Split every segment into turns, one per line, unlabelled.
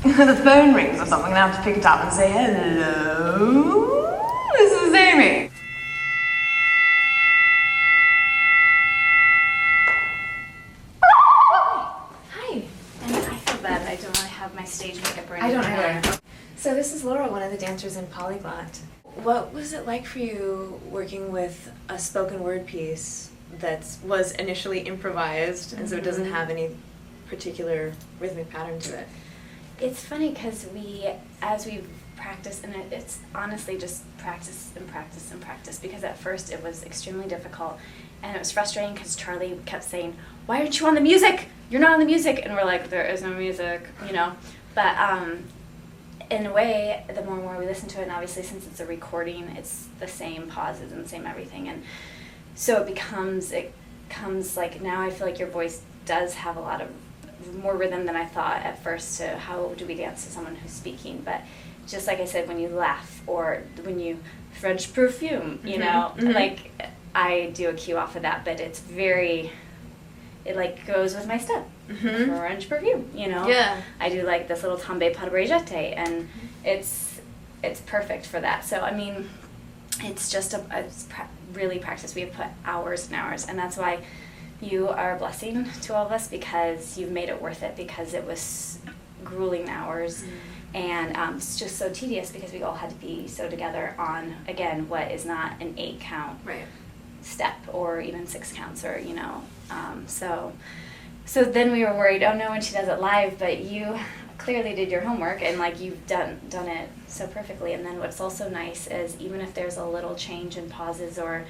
the phone rings or something and I have to pick it up and say, hello, this is Amy.
Hi. And I feel bad I don't really have my stage makeup or
I
anything.
don't either. So this is Laura, one of the dancers in Polyglot. What was it like for you working with a spoken word piece that was initially improvised and so it doesn't have any particular rhythmic pattern to it?
It's funny because as we practice, and it's honestly just practice and practice and practice, because at first it was extremely difficult and it was frustrating because Charlie kept saying, why aren't you on the music? You're not on the music. And we're like, there is no music, you know. But in a way, the more and more we listen to it, and obviously since it's a recording, it's the same pauses and the same everything. And so it comes like, now I feel like your voice does have a lot of more rhythm than I thought at first to how do we dance to someone who's speaking. But just like I said, when you laugh or when you French perfume, you know, like I do a cue off of that, but it's very, it like goes with my step. French perfume, you know.
Yeah.
I do like this little tombe pas de brigette, and it's perfect for that. So I mean, it's just really practice. We have put hours and hours, and that's why you are a blessing to all of us, because you've made it worth it, because it was grueling hours. And it's just so tedious because we all had to be so together on, again, what is not an 8 count step or even 6 counts, or, you know. So then we were worried, oh no, when she does it live, but you clearly did your homework and like you've done it so perfectly. And then what's also nice is even if there's a little change in pauses or,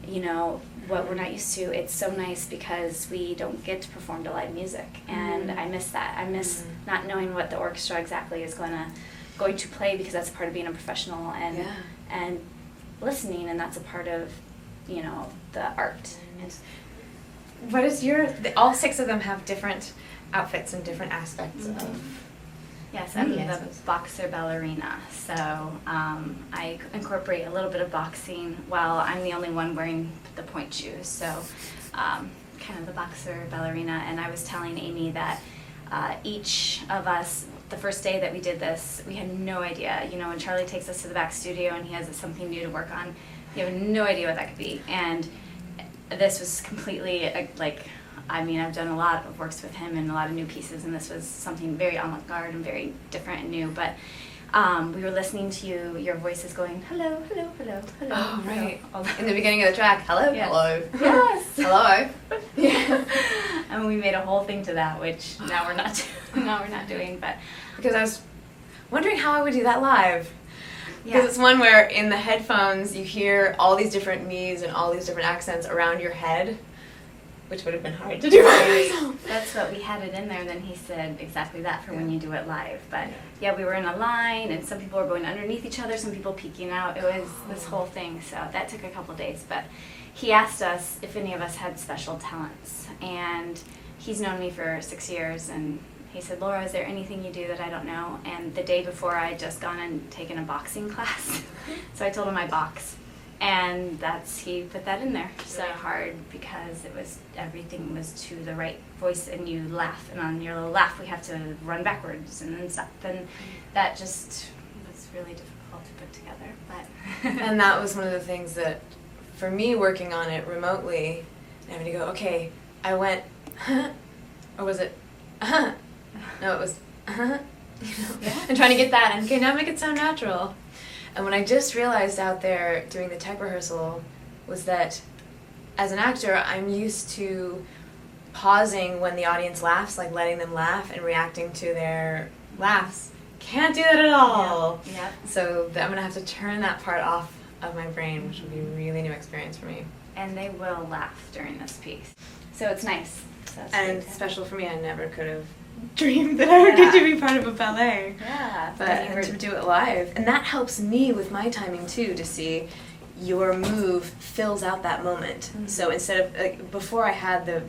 you know, what we're not used to, it's so nice because we don't get to perform to live music, and I miss that. I miss not knowing what the orchestra exactly is going to play, because that's part of being a professional and listening, and that's a part of, you know, the art.
What is all 6 of them have different outfits and different aspects of...
Yes, I'm the boxer ballerina, so I incorporate a little bit of boxing while I'm the only one wearing the point shoes, so kind of the boxer ballerina. And I was telling Amy that each of us, the first day that we did this, we had no idea. You know, when Charlie takes us to the back studio and he has something new to work on, you have no idea what that could be. And this was completely I mean, I've done a lot of works with him and a lot of new pieces, and this was something very avant-garde and very different and new. But we were listening to you, your voices going, hello, hello, hello, hello.
Oh, right.
Hello.
In the beginning of the track, hello,
Yes.
hello.
Yes.
Hello.
Yeah. And we made a whole thing to that, which now we're not doing. But
Because I was wondering how I would do that live.
yeah.
Because it's one where in the headphones you hear all these different me's and all these different accents around your head, which would have been hard to do by myself.
That's what we had it in there. Then he said exactly that for when you do it live. But yeah, we were in a line, and some people were going underneath each other, some people peeking out. It was this whole thing. So that took a couple days. But he asked us if any of us had special talents, and he's known me for 6 years, and he said, Laura, is there anything you do that I don't know? And the day before, I had just gone and taken a boxing class. So I told him I box. And he put that in there. So hard because everything was to the right voice, and you laugh, and on your little laugh we have to run backwards and then stop, and that just was really difficult to put together. But
And that was one of the things that, for me working on it remotely, having to go, okay, I went, or was it, no, it was, you know, and trying to get that, and okay, now make it sound natural. And when I just realized out there doing the tech rehearsal was that as an actor, I'm used to pausing when the audience laughs, like letting them laugh and reacting to their laughs. Can't do that at all.
Yeah.
So I'm going to have to turn that part off of my brain, which will be a really new experience for me.
And they will laugh during this piece. So it's nice. So that's
And
great.
special for me, I never could have dreamed that I would get to be part of a ballet.
Yeah.
But and to do it live. And that helps me with my timing too, to see your move fills out that moment. So instead of, like, before I had the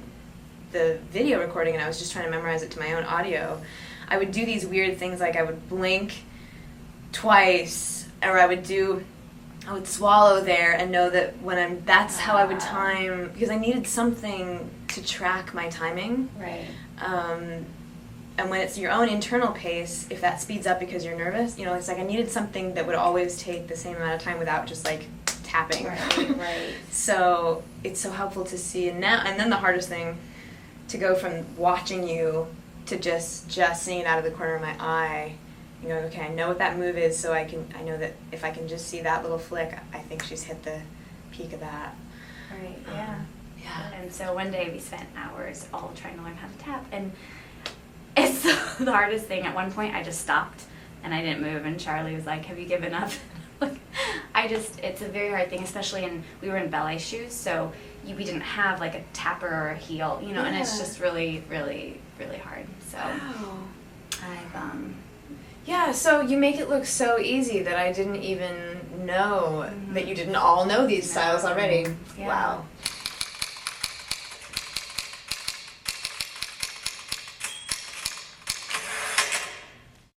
video recording and I was just trying to memorize it to my own audio, I would do these weird things, like I would blink twice, or I would swallow there and know that that's how I would time, because I needed something to track my timing.
Right.
And when it's your own internal pace, if that speeds up because you're nervous, you know, it's like I needed something that would always take the same amount of time without just like tapping.
Right.
So it's so helpful to see. And then the hardest thing, to go from watching you to just seeing it out of the corner of my eye. You know, okay, I know what that move is, so I know that if I can just see that little flick, I think she's hit the peak of that.
Right, yeah.
Yeah.
And so one day we spent hours all trying to learn how to tap, and it's the hardest thing. At one point I just stopped and I didn't move, and Charlie was like, have you given up? Like, it's a very hard thing, especially we were in ballet shoes, so we didn't have like a tapper or a heel, you know, and it's just really, really, really hard. So
Wow.
I've,
Yeah, so you make it look so easy that I didn't even know that you didn't all know these styles already.
Yeah.
Wow.